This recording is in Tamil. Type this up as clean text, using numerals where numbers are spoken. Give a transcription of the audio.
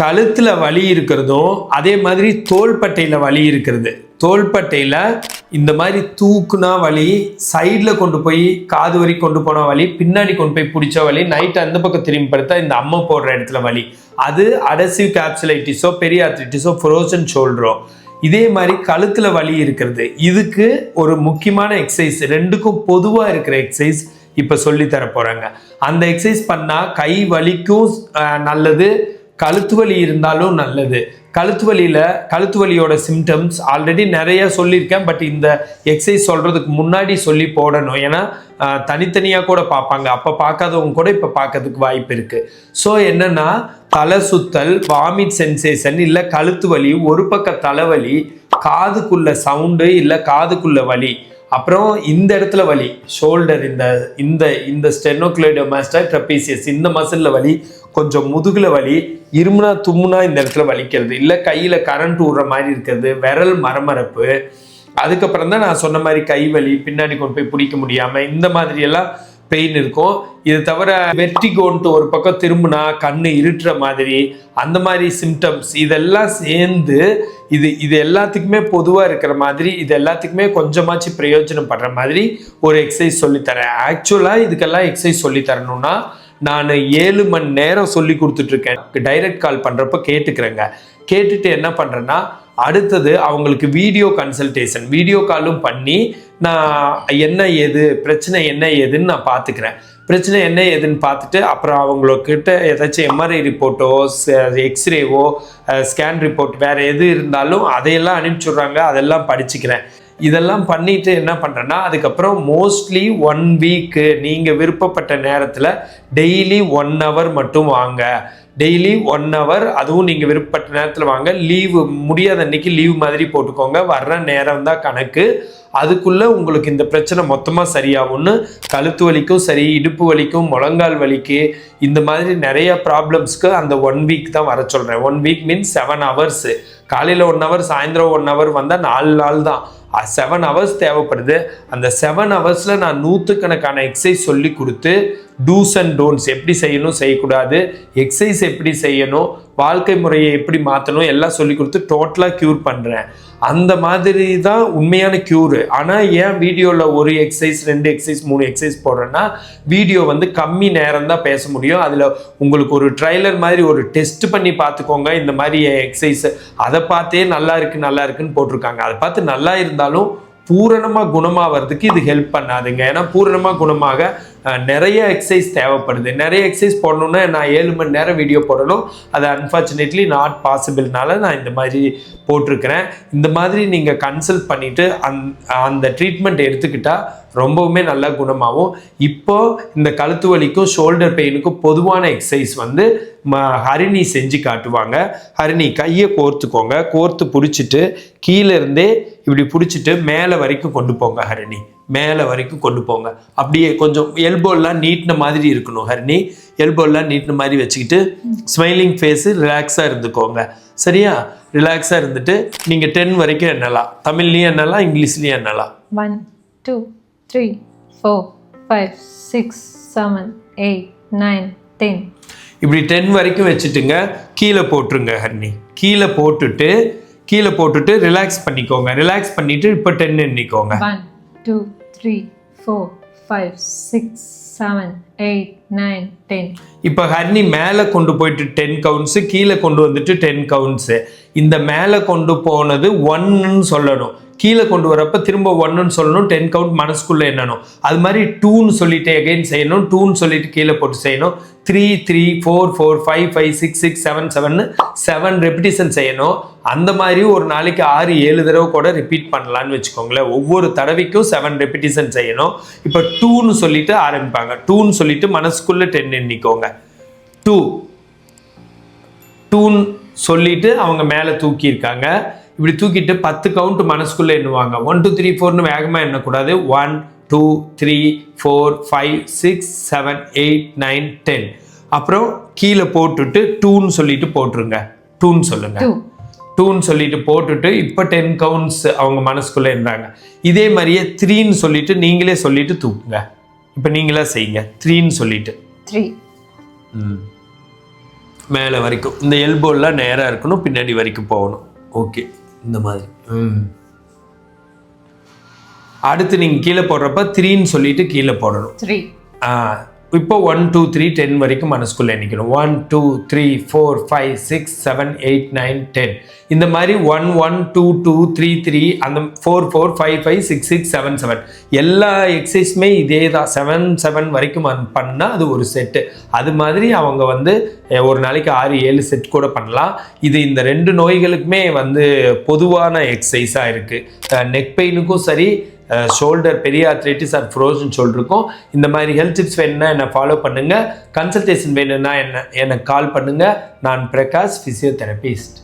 கழுத்துல வலி இருக்கிறதும் அதே மாதிரி தோள்பட்டையில வலி இருக்கிறது. தோள்பட்டையில இந்த மாதிரி தூக்குனா வலி, சைடில் கொண்டு போய் காது வரைக்கும் கொண்டு போன வலி, பின்னாடி கொண்டு போய் பிடிச்ச வலி, நைட்டு அந்த பக்கம் திரும்பி படுத்தா இந்த அம்மை போடுற இடத்துல வலி, அது அடசிவ் கேப்சுலைட்டிஸோ பெரியார்த்ரைட்டிஸோ ஃப்ரோசன் ஷோல்டரோ. இதே மாதிரி கழுத்துல வலி இருக்கிறது. இதுக்கு ஒரு முக்கியமான எக்ஸசைஸ், ரெண்டுக்கும் பொதுவாக இருக்கிற எக்ஸசைஸ் இப்போ சொல்லி தர போறாங்க. அந்த எக்ஸசைஸ் பண்ணா கை வலிக்கும் நல்லது, கழுத்து வலி இருந்தாலும் நல்லது. கழுத்து வலியோட சிம்டம்ஸ் ஆல்ரெடி நிறைய சொல்லியிருக்கேன். பட் இந்த எக்ஸசைஸ் சொல்றதுக்கு முன்னாடி சொல்லி போடணும். ஏன்னா தனித்தனியாக கூட பார்ப்பாங்க. அப்போ பார்க்காதவங்க கூட இப்போ பார்க்கறதுக்கு வாய்ப்பு இருக்கு. ஸோ என்னன்னா, தலை சுத்தல், வாமிட் சென்சேஷன், இல்லை கழுத்து வலி, ஒரு பக்க தலைவலி, காதுக்குள்ள சவுண்டு இல்லை காதுக்குள்ள வலி, அப்புறம் இந்த இடத்துல வலி, ஷோல்டர், இந்த ஸ்டெனோக்ளைடோமாஸ்டர் ட்ரெபீசியஸ் இந்த மசில்ல வலி, கொஞ்சம் முதுகுல வலி, இருமுனா தும்முனா இந்த இடத்துல வலிக்கிறது, இல்லை கையில் கரண்ட் விடுற மாதிரி இருக்கிறது, விரல் மரமரப்பு, அதுக்கப்புறம் தான் நான் சொன்ன மாதிரி கை வலி, பின்னாடி கொண்டு போய் பிடிக்க முடியாமல் இந்த மாதிரி எல்லாம் பெயின் இருக்கும். இது தவிர வெர்டிகோன்ட்டு ஒரு பக்கம் திரும்பினா கண்ணு இருட்டுற மாதிரி அந்த மாதிரி சிம்டம்ஸ் இதெல்லாம் சேர்ந்து இது எல்லாத்துக்குமே பொதுவாக இருக்கிற மாதிரி, இது எல்லாத்துக்குமே கொஞ்சமாச்சு பிரயோஜனம் படுற மாதிரி ஒரு எக்ஸசைஸ் சொல்லித்தரேன். ஆக்சுவலாக இதுக்கெல்லாம் எக்ஸசைஸ் சொல்லி தரணும்னா நான் 7 மணி நேரம் சொல்லி கொடுத்துட்ருக்கேன். டைரக்ட் கால் பண்ணுறப்ப கேட்டுக்கிறேங்க. கேட்டுட்டு என்ன பண்ணுறேன்னா, அடுத்தது அவங்களுக்கு வீடியோ கன்சல்டேஷன், வீடியோ காலும் பண்ணி நான் என்ன ஏது பிரச்சனை என்ன ஏதுன்னு நான் பார்த்துக்கிறேன். பிரச்சனை என்ன ஏதுன்னு பார்த்துட்டு அப்புறம் அவங்கக்கிட்ட ஏதாச்சும் எம்ஆர்ஐ ரிப்போர்ட்டோ எக்ஸ்ரேவோ ஸ்கேன் ரிப்போர்ட் வேறு எது இருந்தாலும் அதையெல்லாம் அனுப்பிச்சுட்றாங்க, அதெல்லாம் படிச்சுக்கிறேன். இதெல்லாம் பண்ணிட்டு என்ன பண்ணுறேன்னா, அதுக்கப்புறம் மோஸ்ட்லி 1 வீக்கு நீங்கள் விருப்பப்பட்ட நேரத்தில் டெய்லி 1 ஹவர் மட்டும் வாங்க. டெய்லி 1 ஹவர், அதுவும் நீங்கள் விருப்பப்பட்ட நேரத்தில் வாங்க. லீவு முடியாத அன்னைக்கு லீவ் மாதிரி போட்டுக்கோங்க. வர்ற நேரம் தான் கணக்கு. அதுக்குள்ளே உங்களுக்கு இந்த பிரச்சனை மொத்தமாக சரியாகும்னு, கழுத்து வலிக்கும் சரி, இடுப்பு வலிக்கும், முழங்கால் வலிக்கு, இந்த மாதிரி நிறைய ப்ராப்ளம்ஸ்க்கு அந்த 1 வீக் தான் வர சொல்கிறேன். 1 வீக் மீன்ஸ் 7 ஹவர்ஸு. காலையில் 1 ஹவர், சாயந்தரம் 1 ஹவர் வந்தால் 4 நாள் தான். 7 ஹவர்ஸ் தேவைப்படுது. அந்த 7 ஹவர்ஸில் நான் 100கணக்கான எக்ஸசைஸ் சொல்லி கொடுத்து, டூஸ் அண்ட் டோன்ட்ஸ் எப்படி செய்யணும் செய்யக்கூடாது, எக்ஸசைஸ் எப்படி செய்யணும், வாழ்க்கை முறையை எப்படி மாற்றணும் எல்லாம் சொல்லி கொடுத்து டோட்டலாக க்யூர் பண்ணுறேன். அந்த மாதிரி தான் உண்மையான க்யூரு. ஆனால் ஏன் வீடியோவில் ஒரு எக்ஸசைஸ் 2 எக்ஸசைஸ் 3 எக்ஸசைஸ் போடுறேன்னா, வீடியோ கம்மி நேரம் தான் பேச முடியும். அதில் உங்களுக்கு ஒரு ட்ரைலர் மாதிரி ஒரு டெஸ்ட் பண்ணி பார்த்துக்கோங்க. இந்த மாதிரி எக்ஸசைஸ் அதை பார்த்தே நல்லா இருக்குன்னு போட்டிருக்காங்க. அதை பார்த்து நல்லா இருந்தாலும் பூரணமாக குணமாகிறதுக்கு இது ஹெல்ப் பண்ணாதுங்க. ஏன்னா பூரணமாக குணமாக நிறைய எக்ஸசைஸ் தேவைப்படுது. நிறைய எக்ஸசைஸ் போடணுன்னா நான் 7 மணி நேரம் வீடியோ போடணும். அது அன்ஃபார்ச்சுனேட்லி நாட் பாசிபிள்னால நான் இந்த மாதிரி போட்டிருக்கிறேன். இந்த மாதிரி நீங்கள் கன்சல்ட் பண்ணிவிட்டு அந்த ட்ரீட்மெண்ட் எடுத்துக்கிட்டால் ரொம்பவுமே நல்லா குணமாகும். இப்போது இந்த கழுத்து வலிக்கும் ஷோல்டர் பெயினுக்கும் பொதுவான எக்ஸசைஸ் ஹரிணி செஞ்சு காட்டுவாங்க. ஹரிணி கையை கோர்த்துக்கோங்க. கோர்த்து பிடிச்சிட்டு கீழே இருந்தே இப்படி பிடிச்சிட்டு மேலே வரைக்கும் கொண்டு போங்க. ஹரிணி மேலே வரைக்கும் கொண்டு போங்க. அப்படியே கொஞ்சம் எல்போலாம் நீட்டின மாதிரி இருக்கணும். ஹரிணி எல்போலாம் நீட்டின மாதிரி வச்சுக்கிட்டு ஸ்மைலிங் ஃபேஸு, ரிலாக்ஸாக இருந்துக்கோங்க. சரியா? ரிலாக்ஸாக இருந்துட்டு நீங்கள் 10 வரைக்கும் எண்ணலாம். தமிழ்லையும் எண்ணலாம், இங்கிலீஷ்லையும் எண்ணலாம். 1 2 3 4 5 6 7 8 9 10 இப்படி 10 வரைக்கும் வச்சுட்டுங்க. கீழே போட்டுருங்க. ஹரிணி கீழே போட்டுட்டு ரிலாக்ஸ் பண்ணிக்கோங்க. ரிலாக்ஸ் பண்ணிட்டு இப்போ 10 எண்ணிக்கோங்க. 1 2 3 4 5 6 7 8 9 10 இப்போ ஹரிணி மேலே கொண்டு போயிட்டு 10 கவுண்ட்ஸு, கீழே கொண்டு வந்துட்டு 10 கவுண்ட்ஸு. இந்த மேலே கொண்டு போனது 1ன்னு சொல்லணும். கீழே கொண்டு வரப்ப திரும்ப 1ன்னு சொல்லணும். 10 கவுண்ட் மனசுக்குள்ளே எண்ணணும். அது மாதிரி 2ன்னு சொல்லிட்டு எகைன் செய்யணும். 2ன்னு சொல்லிட்டு கீழே போட்டு செய்யணும். 3 3 4 4 5 5 6 6 7 7ன்னு 7 ரெப்பிட்டிஷன் செய்யணும். அந்த மாதிரி ஒரு நாளைக்கு 6 7 தடவை கூட ரிப்பீட் பண்ணலான்னு வச்சுக்கோங்களேன். ஒவ்வொரு தடவைக்கும் 7 ரெப்பிட்டிஷன் செய்யணும். இப்போ 2ன்னு சொல்லிட்டு ஆரம்பிப்பாங்க. 2ன்னு சொல்லிட்டு மனசுக்குள்ளே 10 எண்ணிக்கோங்க. 2ன்னு சொல்லிட்டு அவங்க மேலே தூக்கியிருக்காங்க. இப்படி தூக்கிட்டு 10 கவுண்ட் மனசுக்குள்ளே எண்ணுவாங்க. 1 2 3 4ன்னு வேகமாக எண்ணக்கூடாது. 1 2 3 4 5 6 7 8 9 10 அப்புறம் கீழே போட்டுட்டு 2ன்னு சொல்லிட்டு போட்டுருங்க. 2ன்னு சொல்லுங்க. 2ன்னு சொல்லிட்டு போட்டுட்டு இப்போ 10 கவுண்ட்ஸ் அவங்க மனசுக்குள்ளே எண்ணுறாங்க. இதே மாதிரியே 3ன்னு சொல்லிட்டு நீங்களே சொல்லிட்டு தூக்குங்க. இப்போ நீங்களா செய்யுங்க. 3ன்னு சொல்லிட்டு 3 மேலே வரைக்கும் இந்த எல்போலாம் நேராக இருக்கணும், பின்னாடி வரைக்கும் போகணும். ஓகே, இந்த மாதிரி. அடுத்து நீங்கள் கீழே போடுறப்ப 3ன்னு சொல்லிட்டு கீழே போடணும். 3. இப்போ 1 2 3 10 வரைக்கும் மனசுக்குள்ள எண்ணிக்கணும். 1 2 3 4 5 6 7 8 9 10. இந்த மாதிரி 1 1 2 2 3 3 அந்த 4 4 5 5 6 6 7 7 எல்லா எக்ஸசைஸுமே இதே தான். 7 7 வரைக்கும் பண்ணால் அது ஒரு செட்டு. அது மாதிரி அவங்க வந்து ஒரு நாளைக்கு 6 7 செட் கூட பண்ணலாம். இது இந்த 2 நோய்களுக்குமே வந்து பொதுவான எக்ஸசைஸாக இருக்குது. நெக் பெயினுக்கும் சரி, ஷோல்டர் பெரிய ஆர்த்ரைட்டிஸ் ஆர் ஃப்ரோசன் ஷோல்டருக்கும் இந்த மாதிரி ஹெல்த் டிப்ஸ் வேணும்னா என்னை ஃபாலோ பண்ணுங்கள். கன்சல்டேஷன் வேணும்னா எனக்கு கால் பண்ணுங்கள். நான் பிரகாஷ், ஃபிசியோதெரபிஸ்ட்.